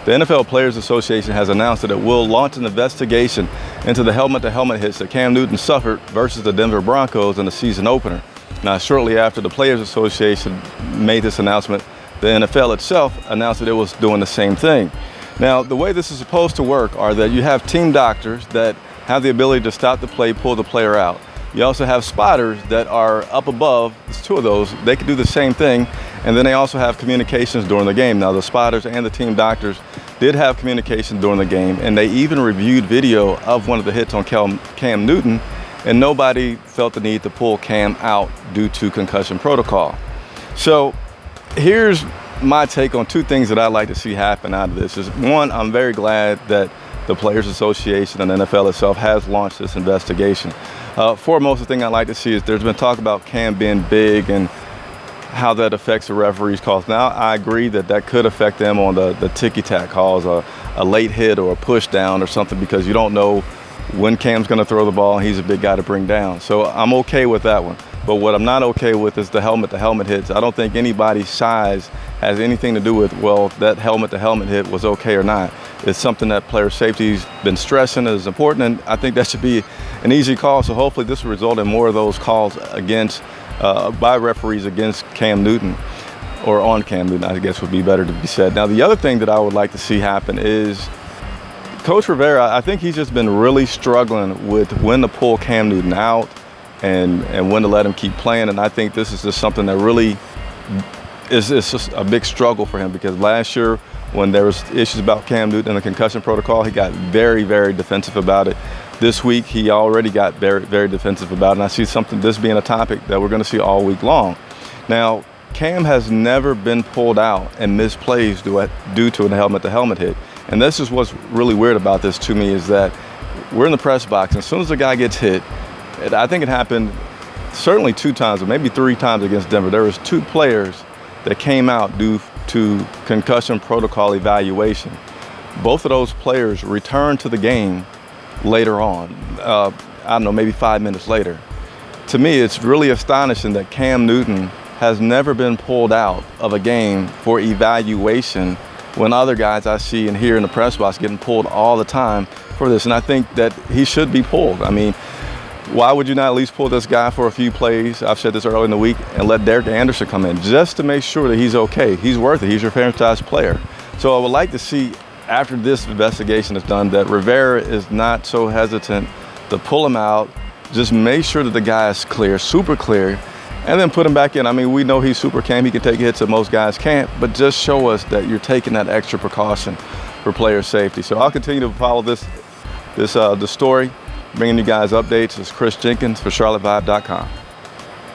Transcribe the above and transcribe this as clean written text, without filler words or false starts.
The NFL Players Association has announced that it will launch an investigation into the helmet-to-helmet hits that Cam Newton suffered versus the Denver Broncos in the season opener. Now, shortly after the Players Association made this announcement, the NFL itself announced that it was doing the same thing. Now, the way this is supposed to work are that you have team doctors that have the ability to stop the play, pull the player out. You also have spotters that are up above. There's two of those. They can do the same thing. And then they also have communications during the game. Now, the spotters and the team doctors did have communication during the game, and they even reviewed video of one of the hits on Cam Newton, and nobody felt the need to pull Cam out due to concussion protocol. So here's my take on two things that I'd like to see happen out of this. Is one, I'm very glad that the Players Association and the NFL itself has launched this investigation. Foremost, the thing I'd like to see is there's been talk about Cam being big and how that affects the referees' calls. Now, I agree that that could affect them on the ticky-tack calls, a late hit or a push down or something, because you don't know when Cam's going to throw the ball, and he's a big guy to bring down. So I'm okay with that one. But what I'm not okay with is the helmet-to-helmet hits. I don't think anybody's size has anything to do with, well, that helmet-to-helmet hit was okay or not. It's something that player safety's been stressing is important, and I think that should be an easy call. So hopefully this will result in more of those calls against by referees against Cam Newton, or on Cam Newton, I guess would be better to be said. Now, the other thing that I would like to see happen is Coach Rivera, I think he's just been really struggling with when to pull Cam Newton out and when to let him keep playing. And I think this is just something that really is just a big struggle for him, because last year when there was issues about Cam Newton and the concussion protocol, he got very, very defensive about it. This week, he already got very, very defensive about it, and I see this being a topic that we're going to see all week long. Now, Cam has never been pulled out and missed plays due to a helmet-to-helmet hit. And this is what's really weird about this to me, is that we're in the press box, and as soon as the guy gets hit, I think it happened certainly 2 times, or maybe 3 times against Denver. There was 2 players that came out due to concussion protocol evaluation. Both of those players returned to the game later on, I don't know, maybe 5 minutes later. To me, it's really astonishing that Cam Newton has never been pulled out of a game for evaluation, when other guys I see and hear in the press box getting pulled all the time for this. And I think that he should be pulled. I mean, why would you not at least pull this guy for a few plays? I've said this earlier in the week, and let Derek Anderson come in just to make sure that he's okay. He's worth it. He's your franchise player. So I would like to see, after this investigation is done, that Rivera is not so hesitant to pull him out. Just make sure that the guy is clear, super clear, and then put him back in. I mean, we know he's super Cam. He can take hits that most guys can't, but just show us that you're taking that extra precaution for player safety. So I'll continue to follow the story, bringing you guys updates. It's Chris Jenkins for CharlotteVibe.com.